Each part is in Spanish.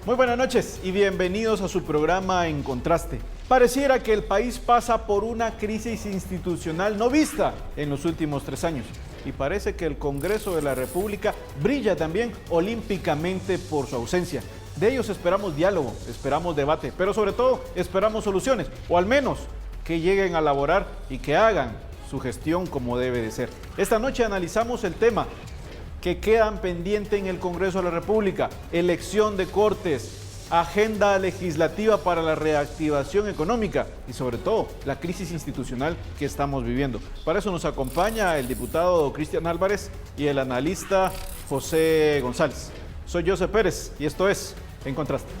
Muy buenas noches y bienvenidos a su programa En Contraste. Pareciera que el país pasa por una crisis institucional no vista en los últimos 3 años. Y parece que el Congreso de la República brilla también olímpicamente por su ausencia. De ellos esperamos diálogo, esperamos debate, pero sobre todo esperamos soluciones, o al menos que lleguen a elaborar y que hagan su gestión como debe de ser. Esta noche analizamos el tema que quedan pendientes en el Congreso de la República: elección de cortes, agenda legislativa para la reactivación económica y sobre todo la crisis institucional que estamos viviendo. Para eso nos acompaña el diputado Cristian Álvarez y el analista José González. Soy José Pérez y esto es En Contraste.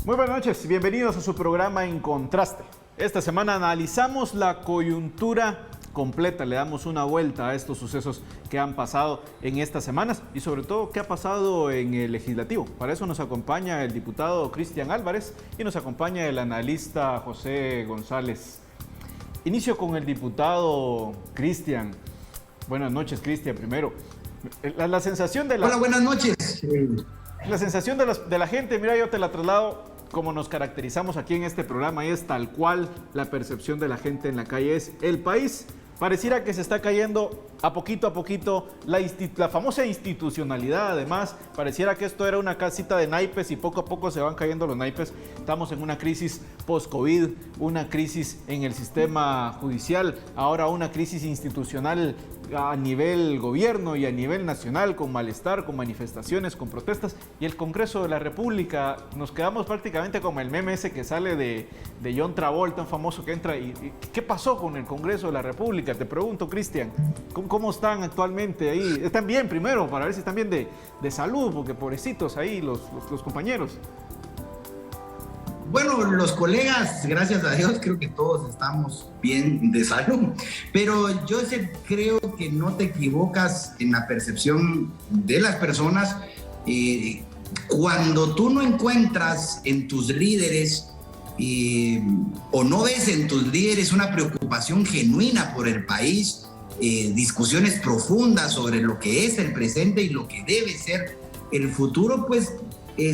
Muy buenas noches y bienvenidos a su programa En Contraste. Esta semana analizamos la coyuntura completa, le damos una vuelta a estos sucesos que han pasado en estas semanas y sobre todo qué ha pasado en el legislativo. Para eso nos acompaña el diputado Cristian Álvarez y nos acompaña el analista José González. Inicio con el diputado Cristian. Buenas noches, Cristian, primero. La sensación de la... Hola, buenas noches. La sensación de la gente, mira, yo te la traslado como nos caracterizamos aquí en este programa, y es tal cual la percepción de la gente en la calle. Es el país pareciera que se está cayendo a poquito la famosa institucionalidad. Además, pareciera que esto era una casita de naipes y poco a poco se van cayendo los naipes. Estamos en una crisis post-COVID, una crisis en el sistema judicial, ahora una crisis institucional a nivel gobierno y a nivel nacional, con malestar, con manifestaciones, con protestas, y el Congreso de la República, nos quedamos prácticamente como el meme ese que sale de John Travolta, un famoso que entra y ¿qué pasó con el Congreso de la República? Te pregunto, Cristian, ¿cómo están actualmente ahí? ¿Están bien primero, para ver si están bien de salud? Porque pobrecitos ahí los compañeros. Bueno, los colegas, gracias a Dios, creo que todos estamos bien de salud, pero yo creo que no te equivocas en la percepción de las personas cuando tú no encuentras en tus líderes o no ves en tus líderes una preocupación genuina por el país, discusiones profundas sobre lo que es el presente y lo que debe ser el futuro, pues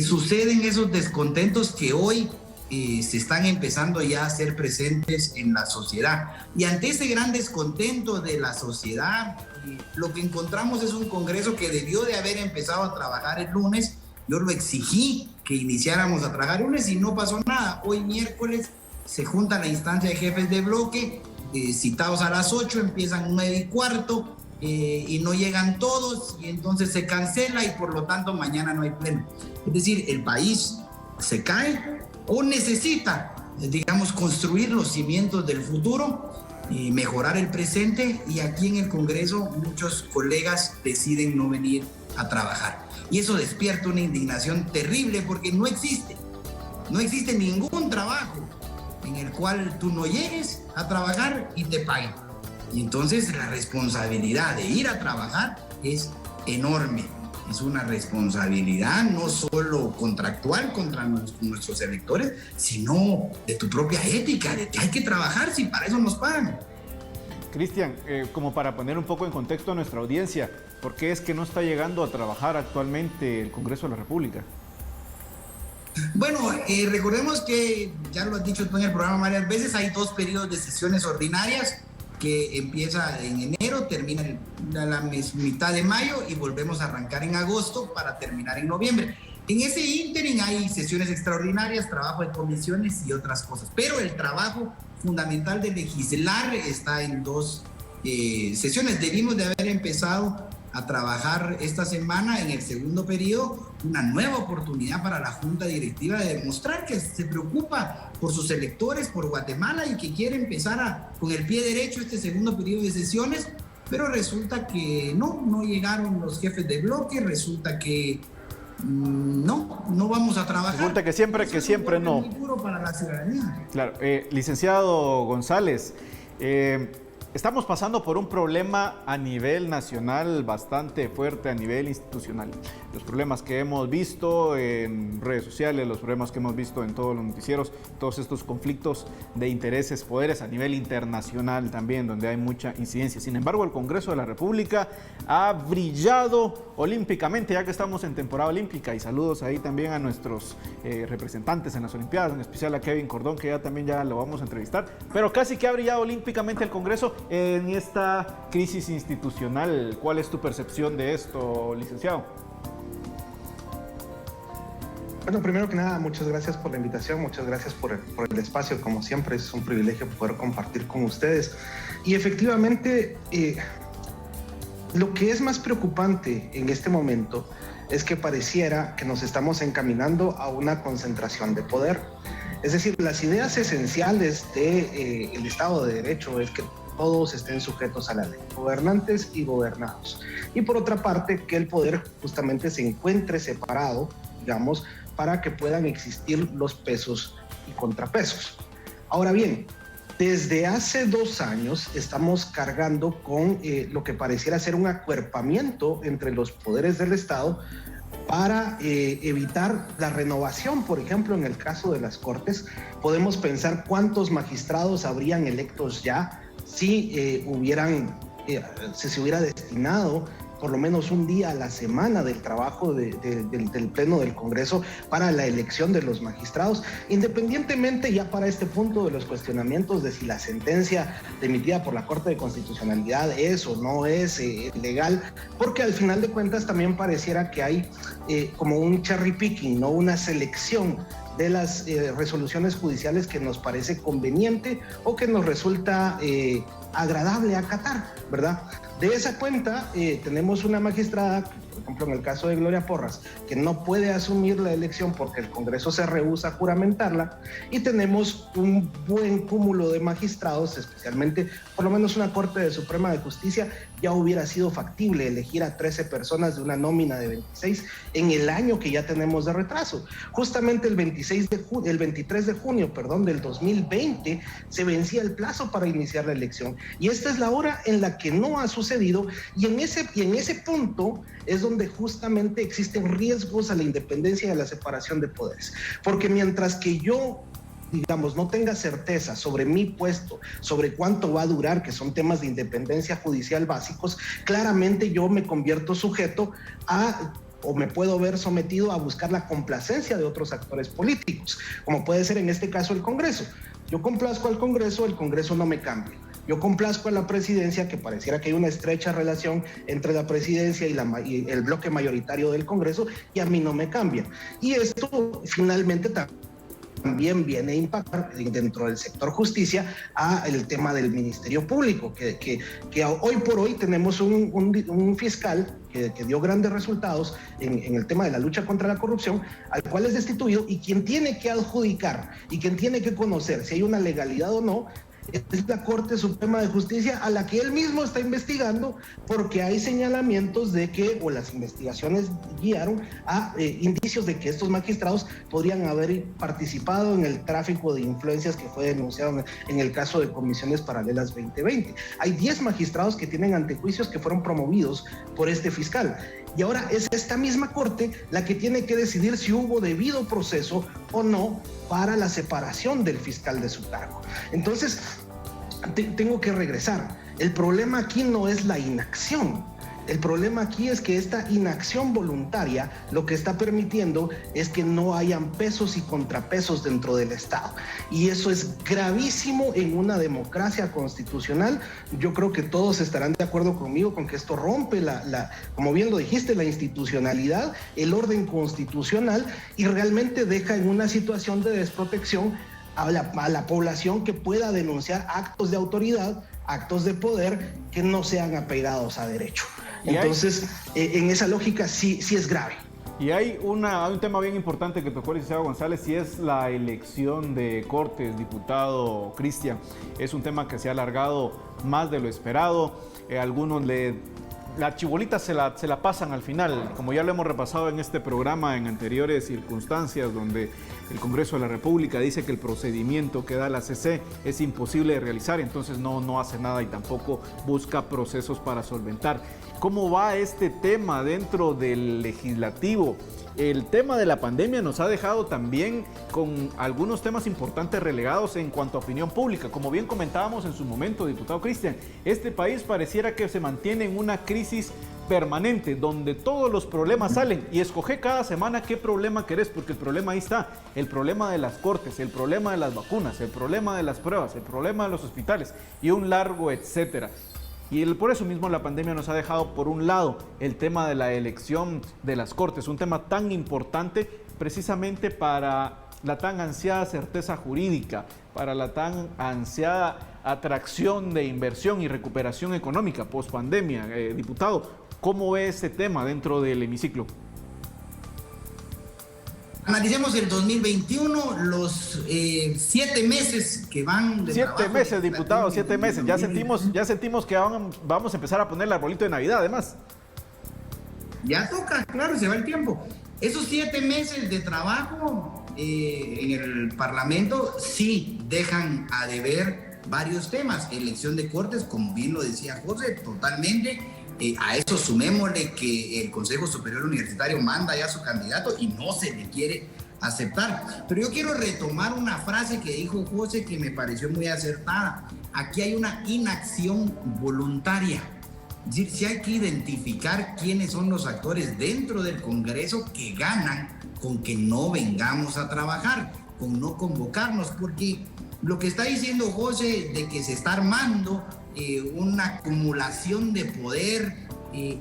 suceden esos descontentos que hoy se están empezando ya a hacer presentes en la sociedad. Y ante ese gran descontento de la sociedad, lo que encontramos es un Congreso que debió de haber empezado a trabajar el lunes. Yo lo exigí que iniciáramos a trabajar el lunes y no pasó nada. Hoy miércoles se junta la instancia de jefes de bloque, citados a las 8, empiezan 9:15 y no llegan todos, y entonces se cancela y por lo tanto mañana no hay pleno. Es decir, el país se cae o necesita, digamos, construir los cimientos del futuro y mejorar el presente, y aquí en el Congreso muchos colegas deciden no venir a trabajar. Y eso despierta una indignación terrible porque no existe ningún trabajo en el cual tú no llegues a trabajar y te paguen. Y entonces la responsabilidad de ir a trabajar es enorme. Es una responsabilidad no solo contractual contra nuestros electores, sino de tu propia ética, de que hay que trabajar si para eso nos pagan. Cristian, como para poner un poco en contexto a nuestra audiencia, ¿por qué es que no está llegando a trabajar actualmente el Congreso de la República? Bueno, recordemos que, ya lo has dicho tú en el programa varias veces, hay 2 periodos de sesiones ordinarias que empieza en enero, termina la mitad de mayo y volvemos a arrancar en agosto para terminar en noviembre. En ese ínterin hay sesiones extraordinarias, trabajo de comisiones y otras cosas, pero el trabajo fundamental de legislar está en 2 sesiones. Debimos de haber empezado a trabajar esta semana en el segundo periodo, una nueva oportunidad para la Junta Directiva de demostrar que se preocupa por sus electores, por Guatemala, y que quiere empezar con el pie derecho este segundo periodo de sesiones, pero resulta que no llegaron los jefes de bloque, resulta que no vamos a trabajar. Resulta que siempre no. Muy duro para la ciudadanía. Claro, licenciado González, Estamos pasando por un problema a nivel nacional bastante fuerte, a nivel institucional. Los problemas que hemos visto en redes sociales, los problemas que hemos visto en todos los noticieros, todos estos conflictos de intereses, poderes a nivel internacional también, donde hay mucha incidencia. Sin embargo, el Congreso de la República ha brillado olímpicamente, ya que estamos en temporada olímpica. Y saludos ahí también a nuestros representantes en las Olimpiadas, en especial a Kevin Cordón, que ya lo vamos a entrevistar. Pero casi que ha brillado olímpicamente el Congreso en esta crisis institucional. ¿Cuál es tu percepción de esto, licenciado? Bueno, primero que nada, muchas gracias por la invitación, muchas gracias por el espacio. Como siempre, es un privilegio poder compartir con ustedes. Y efectivamente, lo que es más preocupante en este momento es que pareciera que nos estamos encaminando a una concentración de poder. Es decir, las ideas esenciales del Estado de Derecho es que todos estén sujetos a la ley, gobernantes y gobernados. Y por otra parte, que el poder justamente se encuentre separado, digamos, para que puedan existir los pesos y contrapesos. Ahora bien, desde hace 2 años estamos cargando con lo que pareciera ser un acuerpamiento entre los poderes del Estado para evitar la renovación. Por ejemplo, en el caso de las Cortes, podemos pensar cuántos magistrados habrían electos ya si se hubiera destinado por lo menos un día a la semana del trabajo del Pleno del Congreso para la elección de los magistrados, independientemente ya para este punto de los cuestionamientos de si la sentencia emitida por la Corte de Constitucionalidad es o no es legal, porque al final de cuentas también pareciera que hay como un cherry picking, ¿no? Una selección de las resoluciones judiciales que nos parece conveniente o que nos resulta agradable acatar, ¿verdad? De esa cuenta, tenemos una magistrada, por ejemplo, en el caso de Gloria Porras, que no puede asumir la elección porque el Congreso se rehúsa a juramentarla, y tenemos un buen cúmulo de magistrados, especialmente, por lo menos una Corte de Suprema de Justicia, ya hubiera sido factible elegir a 13 personas de una nómina de 26 en el año que ya tenemos de retraso. Justamente el 23 de junio del 2020 se vencía el plazo para iniciar la elección, y esta es la hora en la que no ha sucedido, y en ese punto es donde justamente existen riesgos a la independencia y a la separación de poderes, porque mientras que yo, digamos, no tenga certeza sobre mi puesto, sobre cuánto va a durar, que son temas de independencia judicial básicos, claramente yo me convierto sujeto o me puedo ver sometido a buscar la complacencia de otros actores políticos, como puede ser en este caso el Congreso. Yo complazco al Congreso, el Congreso no me cambia. Yo complazco a la presidencia, que pareciera que hay una estrecha relación entre la presidencia y el bloque mayoritario del Congreso, y a mí no me cambia. Y esto finalmente también viene a impactar dentro del sector justicia el tema del Ministerio Público, que hoy por hoy tenemos un fiscal que dio grandes resultados en el tema de la lucha contra la corrupción, al cual es destituido, y quien tiene que adjudicar y quien tiene que conocer si hay una legalidad o no es la Corte Suprema de Justicia, a la que él mismo está investigando, porque hay señalamientos de que, o las investigaciones guiaron a indicios de que estos magistrados podrían haber participado en el tráfico de influencias que fue denunciado en el caso de Comisiones Paralelas 2020. Hay 10 magistrados que tienen antejuicios que fueron promovidos por este fiscal. Y ahora es esta misma Corte la que tiene que decidir si hubo debido proceso o no para la separación del fiscal de su cargo. Entonces, tengo que regresar. El problema aquí no es la inacción. El problema aquí es que esta inacción voluntaria lo que está permitiendo es que no hayan pesos y contrapesos dentro del Estado. Y eso es gravísimo en una democracia constitucional. Yo creo que todos estarán de acuerdo conmigo con que esto rompe como bien lo dijiste, la institucionalidad, el orden constitucional, y realmente deja en una situación de desprotección a la población que pueda denunciar actos de autoridad, actos de poder que no sean apegados a derecho. Entonces, en esa lógica sí es grave. Y hay un tema bien importante que tocó el licenciado González, y es la elección de Cortes, diputado Cristian. Es un tema que se ha alargado más de lo esperado. Algunos le la chibolita se la pasan al final, como ya lo hemos repasado en este programa en anteriores circunstancias, donde el Congreso de la República dice que el procedimiento que da la CC es imposible de realizar, entonces no hace nada y tampoco busca procesos para solventar. ¿Cómo va este tema dentro del legislativo? El tema de la pandemia nos ha dejado también con algunos temas importantes relegados en cuanto a opinión pública. Como bien comentábamos en su momento, diputado Cristian, este país pareciera que se mantiene en una crisis permanente, donde todos los problemas salen y escoge cada semana qué problema querés, porque el problema ahí está, el problema de las cortes, el problema de las vacunas, el problema de las pruebas, el problema de los hospitales y un largo etcétera. Y por eso mismo la pandemia nos ha dejado por un lado el tema de la elección de las cortes, un tema tan importante precisamente para la tan ansiada certeza jurídica, para la tan ansiada atracción de inversión y recuperación económica post pandemia. Diputado, ¿cómo ve ese tema dentro del hemiciclo? Analicemos el 2021, los 7 meses que van de 7 meses, diputado, 7 meses. Ya sentimos que vamos a empezar a poner el arbolito de Navidad, además. Ya toca, claro, se va el tiempo. Esos 7 meses de trabajo en el Parlamento sí dejan a deber varios temas. Elección de cortes, como bien lo decía José, totalmente. A eso sumémosle que el Consejo Superior Universitario manda ya a su candidato y no se le quiere aceptar. Pero yo quiero retomar una frase que dijo José que me pareció muy acertada. Aquí hay una inacción voluntaria. Es decir, sí hay que identificar quiénes son los actores dentro del Congreso que ganan con que no vengamos a trabajar, con no convocarnos, porque lo que está diciendo José de que se está armando una acumulación de poder,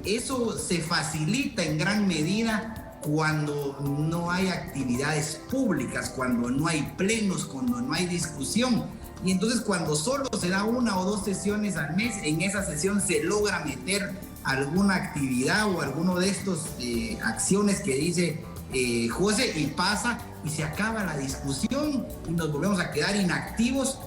eso se facilita en gran medida cuando no hay actividades públicas, cuando no hay plenos, cuando no hay discusión. Y entonces cuando solo se da 1 o 2 sesiones al mes, en esa sesión se logra meter alguna actividad o alguno de estos acciones que dice José y pasa y se acaba la discusión y nos volvemos a quedar inactivos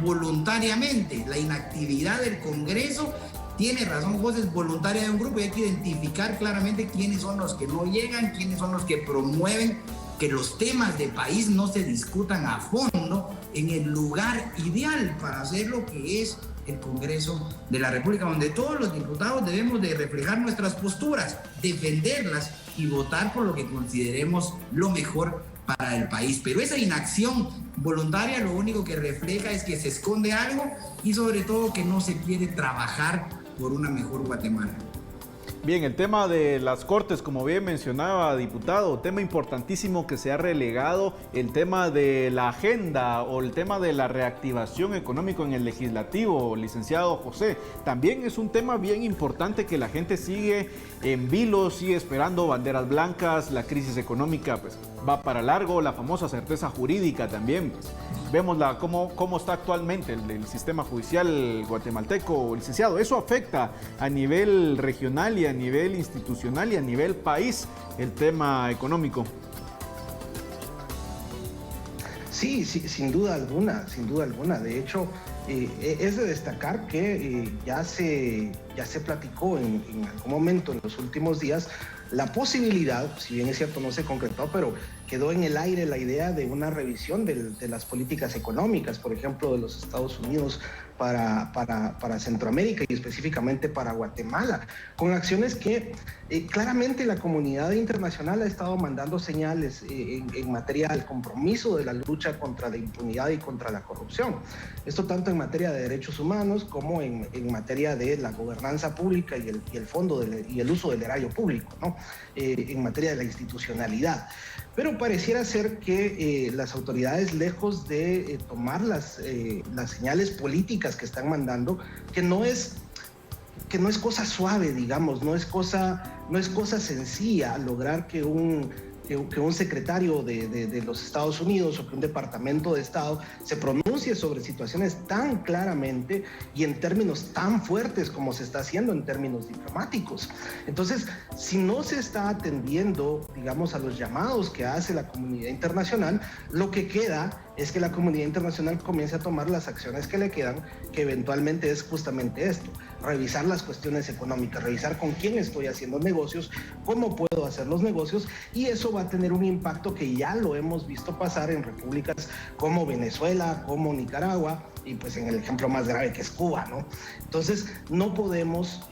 voluntariamente. La inactividad del Congreso, tiene razón José, es voluntaria de un grupo y hay que identificar claramente quiénes son los que no llegan, quiénes son los que promueven que los temas de país no se discutan a fondo en el lugar ideal para hacer lo que es el Congreso de la República, donde todos los diputados debemos de reflejar nuestras posturas, defenderlas y votar por lo que consideremos lo mejor para el país. Pero esa inacción voluntaria lo único que refleja es que se esconde algo y sobre todo que no se quiere trabajar por una mejor Guatemala. Bien, el tema de las cortes, como bien mencionaba, diputado, tema importantísimo que se ha relegado, el tema de la agenda o el tema de la reactivación económica en el legislativo, licenciado José, también es un tema bien importante que la gente sigue en vilo, sigue esperando banderas blancas, la crisis económica pues va para largo, la famosa certeza jurídica también, pues, vemos cómo está actualmente el sistema judicial guatemalteco, licenciado. Eso afecta a nivel regional y a nivel institucional y a nivel país el tema económico. Sí, sin duda alguna, sin duda alguna. De hecho, es de destacar que ya se platicó en algún momento en los últimos días la posibilidad, si bien es cierto no se concretó, pero quedó en el aire la idea de una revisión de las políticas económicas, por ejemplo, de los Estados Unidos para Centroamérica y específicamente para Guatemala, con acciones que claramente la comunidad internacional ha estado mandando señales en materia del compromiso de la lucha contra la impunidad y contra la corrupción. Esto tanto en materia de derechos humanos como en materia de la gobernanza pública y el fondo y el uso del erario público, ¿no? En materia de la institucionalidad. Pero pareciera ser que las autoridades, lejos de tomar las señales políticas que están mandando, que no es cosa suave, digamos, no es cosa sencilla lograr que un secretario de los Estados Unidos o que un departamento de Estado se pronuncie sobre situaciones tan claramente y en términos tan fuertes como se está haciendo en términos diplomáticos. Entonces, si no se está atendiendo, digamos, a los llamados que hace la comunidad internacional, lo que queda es que la comunidad internacional comience a tomar las acciones que le quedan, que eventualmente es justamente esto: revisar las cuestiones económicas, revisar con quién estoy haciendo negocios, cómo puedo hacer los negocios, y eso va a tener un impacto que ya lo hemos visto pasar en repúblicas como Venezuela, como Nicaragua, y pues en el ejemplo más grave que es Cuba, ¿no? Entonces no podemos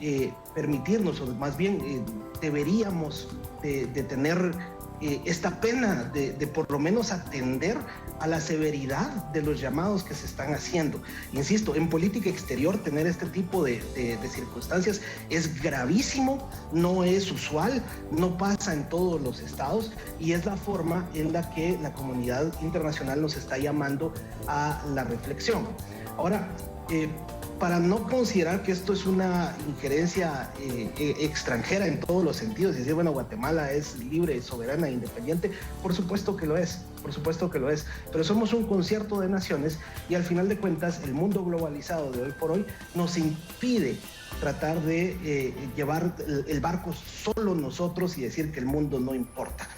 permitirnos, o más bien deberíamos de tener esta pena de por lo menos atender a la severidad de los llamados que se están haciendo. Insisto, en política exterior tener este tipo de circunstancias es gravísimo, no es usual, no pasa en todos los estados, y es la forma en la que la comunidad internacional nos está llamando a la reflexión. Ahora, para no considerar que esto es una injerencia extranjera en todos los sentidos, y decir, bueno, Guatemala es libre, soberana e independiente, por supuesto que lo es, pero somos un concierto de naciones, y al final de cuentas el mundo globalizado de hoy por hoy nos impide tratar de llevar el barco solo nosotros y decir que el mundo no importa.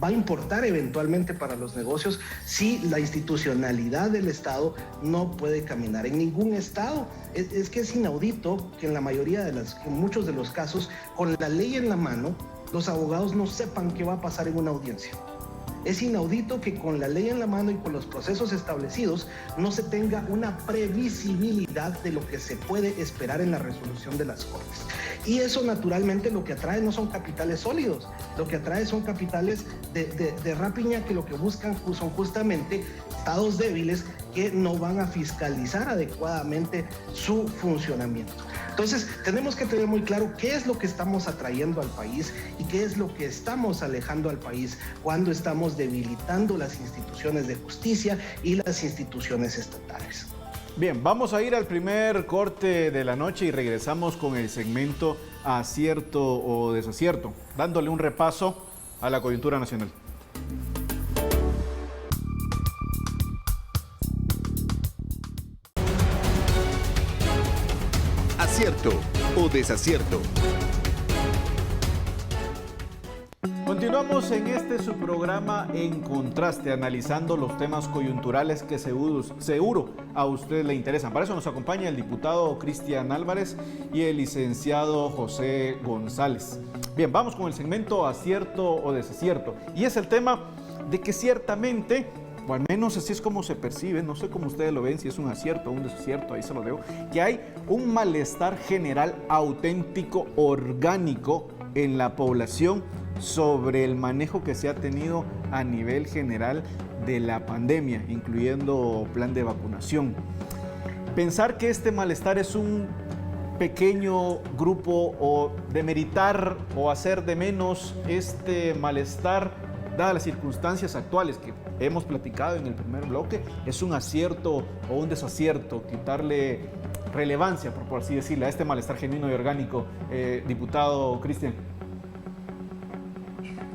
Va a importar eventualmente para los negocios si la institucionalidad del Estado no puede caminar. En ningún Estado, es que es inaudito que en la mayoría en muchos de los casos, con la ley en la mano, los abogados no sepan qué va a pasar en una audiencia. Es inaudito que con la ley en la mano y con los procesos establecidos no se tenga una previsibilidad de lo que se puede esperar en la resolución de las cortes. Y eso naturalmente lo que atrae no son capitales sólidos, lo que atrae son capitales de rapiña, que lo que buscan son justamente estados débiles que no van a fiscalizar adecuadamente su funcionamiento. Entonces, tenemos que tener muy claro qué es lo que estamos atrayendo al país y qué es lo que estamos alejando al país cuando estamos debilitando las instituciones de justicia y las instituciones estatales. Bien, vamos a ir al primer corte de la noche y regresamos con el segmento Acierto o Desacierto, dándole un repaso a la coyuntura nacional. Acierto o desacierto. Continuamos en este su programa En Contraste, analizando los temas coyunturales que seguro a usted le interesan. Para eso nos acompaña el diputado Cristian Álvarez y el licenciado José González. Bien, vamos con el segmento Acierto o Desacierto. Y es el tema de que ciertamente, o al menos así es como se percibe, no sé cómo ustedes lo ven, si es un acierto o un desacierto, ahí se lo dejo, que hay un malestar general auténtico, orgánico en la población sobre el manejo que se ha tenido a nivel general de la pandemia, incluyendo plan de vacunación. Pensar que este malestar es un pequeño grupo o demeritar o hacer de menos este malestar, dadas las circunstancias actuales que hemos platicado en el primer bloque, es un acierto o un desacierto, quitarle relevancia, por así decirlo, a este malestar genuino y orgánico. Diputado Cristian.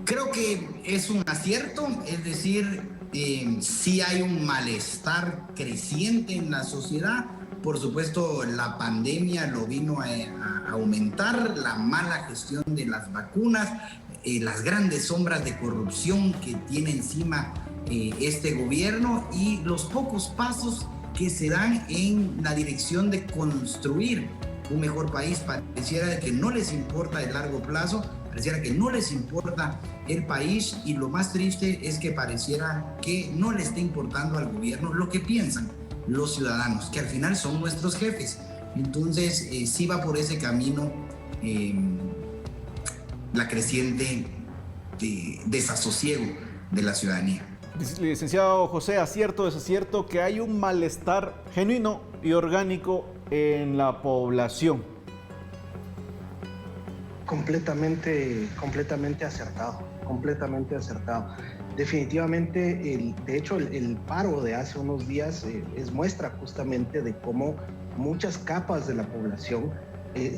Creo que es un acierto, es decir, sí hay un malestar creciente en la sociedad. Por supuesto, la pandemia lo vino a aumentar, la mala gestión de las vacunas, las grandes sombras de corrupción que tiene encima este gobierno y los pocos pasos que se dan en la dirección de construir un mejor país. Pareciera que no les importa el largo plazo, pareciera que no les importa el país, y lo más triste es que pareciera que no le está importando al gobierno lo que piensan los ciudadanos, que al final son nuestros jefes. Entonces sí va por ese camino la creciente desasosiego de la ciudadanía. Licenciado José, acierto o desacierto que hay un malestar genuino y orgánico en la población. Completamente acertado, completamente acertado. Definitivamente, de hecho, el paro de hace unos días es muestra justamente de cómo muchas capas de la población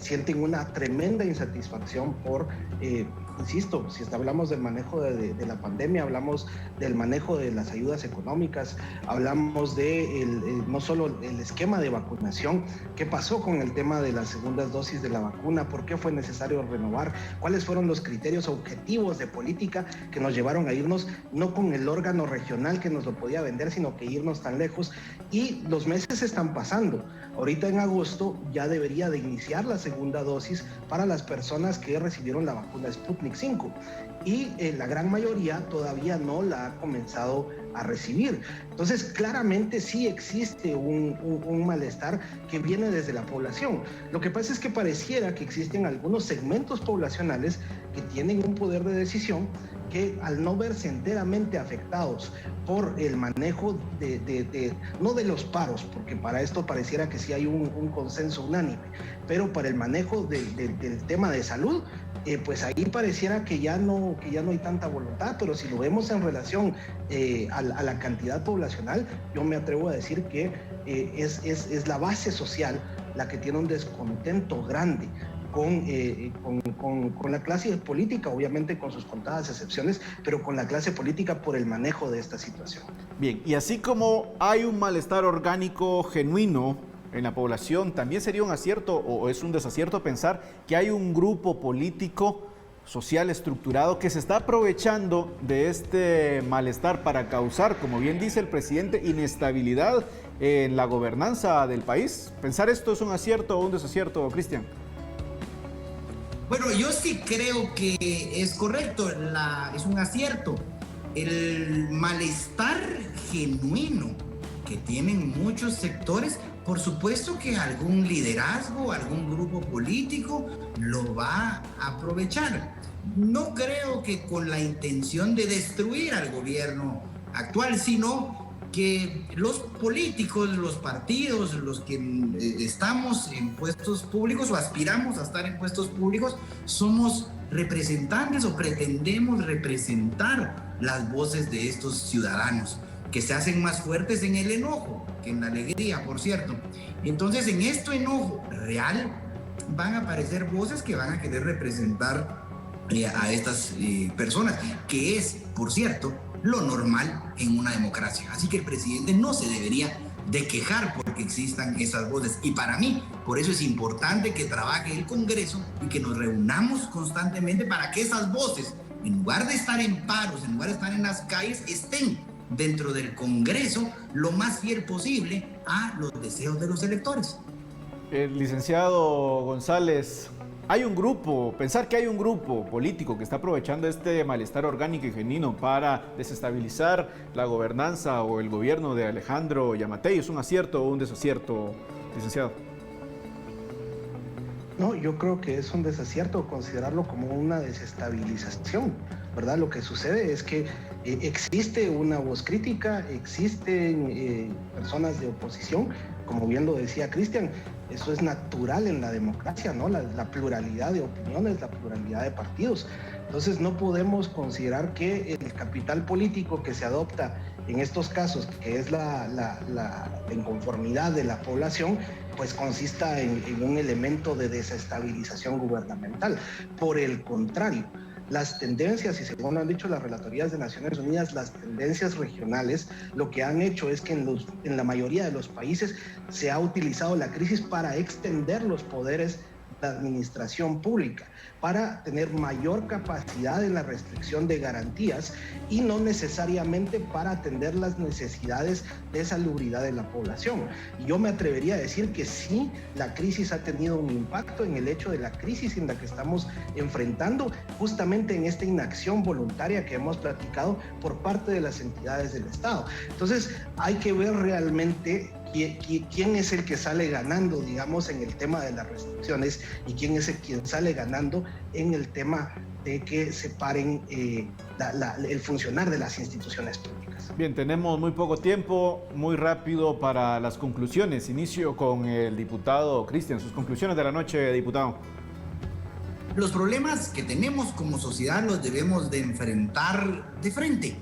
sienten una tremenda insatisfacción por, insisto, si hablamos del manejo de la pandemia, hablamos del manejo de las ayudas económicas, hablamos de no solo el esquema de vacunación, qué pasó con el tema de las segundas dosis de la vacuna, por qué fue necesario renovar, cuáles fueron los criterios objetivos de política que nos llevaron a irnos no con el órgano regional que nos lo podía vender, sino que irnos tan lejos. Y los meses están pasando. Ahorita en agosto ya debería de iniciar la segunda dosis para las personas que recibieron la vacuna Sputnik 5 y la gran mayoría todavía no la ha comenzado a recibir. Entonces, claramente sí existe un malestar que viene desde la población. Lo que pasa es que pareciera que existen algunos segmentos poblacionales que tienen un poder de decisión que al no verse enteramente afectados por el manejo no de los paros, porque para esto pareciera que sí hay un consenso unánime, pero para el manejo del tema de salud, pues ahí pareciera que ya no hay tanta voluntad, pero si lo vemos en relación a la cantidad poblacional, yo me atrevo a decir que es la base social la que tiene un descontento grande con la clase política, obviamente con sus contadas excepciones, pero con la clase política por el manejo de esta situación. Bien, y así como hay un malestar orgánico genuino en la población, también sería un acierto o es un desacierto pensar que hay un grupo político social estructurado que se está aprovechando de este malestar para causar, como bien dice el presidente, inestabilidad en la gobernanza del país. ¿Pensar esto es un acierto o un desacierto, Cristian? Bueno, yo sí creo que es correcto, es un acierto. El malestar genuino que tienen muchos sectores, por supuesto que algún liderazgo, algún grupo político lo va a aprovechar. No creo que con la intención de destruir al gobierno actual, sino que los políticos, los partidos, los que estamos en puestos públicos o aspiramos a estar en puestos públicos, somos representantes o pretendemos representar las voces de estos ciudadanos que se hacen más fuertes en el enojo que en la alegría, por cierto. Entonces, en este enojo real van a aparecer voces que van a querer representar a estas personas, que es, por cierto, lo normal en una democracia. Así que el presidente no se debería de quejar porque existan esas voces. Y para mí, por eso es importante que trabaje el Congreso y que nos reunamos constantemente para que esas voces, en lugar de estar en paros, en lugar de estar en las calles, estén dentro del Congreso lo más fiel posible a los deseos de los electores. El licenciado González, pensar que hay un grupo político que está aprovechando este malestar orgánico y genuino para desestabilizar la gobernanza o el gobierno de Alejandro Yamatei, ¿es un acierto o un desacierto, licenciado? No, yo creo que es un desacierto considerarlo como una desestabilización, ¿verdad? Lo que sucede es que existe una voz crítica, existen personas de oposición, como bien lo decía Cristian, eso es natural en la democracia, ¿no? La pluralidad de opiniones, la pluralidad de partidos. Entonces no podemos considerar que el capital político que se adopta en estos casos, que es la inconformidad de la población, pues consista en un elemento de desestabilización gubernamental. Por el contrario, las tendencias, y según han dicho las relatorías de Naciones Unidas, las tendencias regionales, lo que han hecho es que en la mayoría de los países se ha utilizado la crisis para extender los poderes de la administración pública, para tener mayor capacidad en la restricción de garantías y no necesariamente para atender las necesidades de salubridad de la población. Y yo me atrevería a decir que sí, la crisis ha tenido un impacto en el hecho de la crisis en la que estamos enfrentando, justamente en esta inacción voluntaria que hemos platicado por parte de las entidades del Estado. Entonces, hay que ver realmente quién es el que sale ganando, digamos, en el tema de las restricciones y quién es el quien sale ganando en el tema de que separen el funcionar de las instituciones públicas. Bien, tenemos muy poco tiempo, muy rápido para las conclusiones. Inicio con el diputado Cristian. Sus conclusiones de la noche, diputado. Los problemas que tenemos como sociedad los debemos de enfrentar de frente,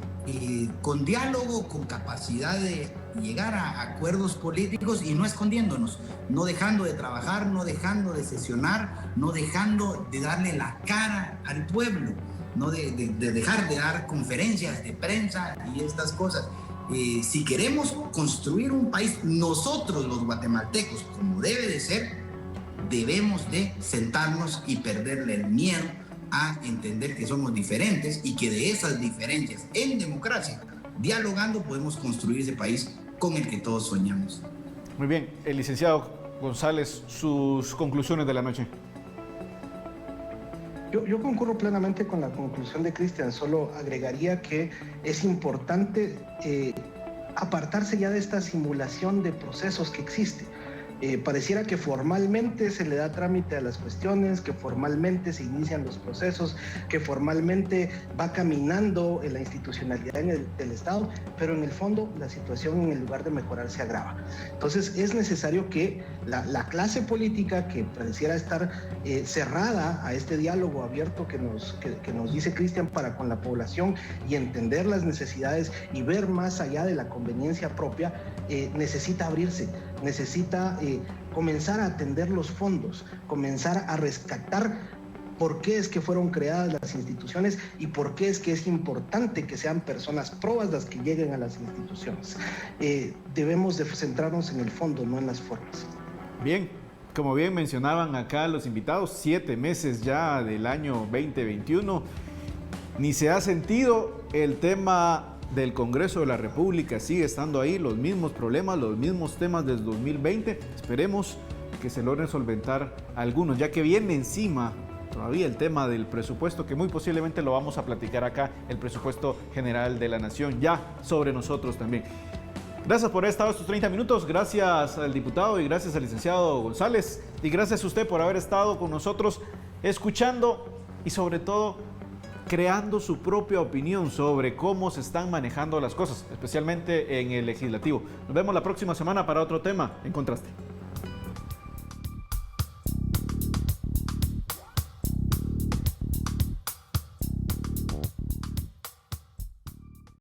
con diálogo, con capacidad de llegar a acuerdos políticos y no escondiéndonos, no dejando de trabajar, no dejando de sesionar, no dejando de darle la cara al pueblo, no de dejar de dar conferencias de prensa y estas cosas. Si queremos construir un país, nosotros los guatemaltecos, como debe de ser, debemos de sentarnos y perderle el miedo a entender que somos diferentes y que de esas diferencias en democracia, dialogando, podemos construir ese país con el que todos soñamos. Muy bien, el licenciado González, sus conclusiones de la noche. Yo concurro plenamente con la conclusión de Cristian, solo agregaría que es importante apartarse ya de esta simulación de procesos que existe. Pareciera que formalmente se le da trámite a las cuestiones, que formalmente se inician los procesos, que formalmente va caminando en la institucionalidad del Estado, pero en el fondo la situación, en el lugar de mejorar, se agrava. Entonces es necesario que la clase política, que pareciera estar cerrada a este diálogo abierto que nos dice Cristian para con la población y entender las necesidades y ver más allá de la conveniencia propia, necesita abrirse, necesita comenzar a atender los fondos, comenzar a rescatar por qué es que fueron creadas las instituciones y por qué es que es importante que sean personas probas las que lleguen a las instituciones. Debemos de centrarnos en el fondo, no en las formas. Bien, como bien mencionaban acá los invitados, 7 meses ya del año 2021, ni se ha sentido el tema del Congreso de la República, sigue estando ahí, los mismos problemas, los mismos temas desde 2020. Esperemos que se logren solventar algunos, ya que viene encima todavía el tema del presupuesto, que muy posiblemente lo vamos a platicar acá, el presupuesto general de la nación, ya sobre nosotros también. Gracias por haber estado estos 30 minutos, gracias al diputado y gracias al licenciado González, y gracias a usted por haber estado con nosotros escuchando y sobre todo creando su propia opinión sobre cómo se están manejando las cosas, especialmente en el legislativo. Nos vemos la próxima semana para otro tema en Contraste.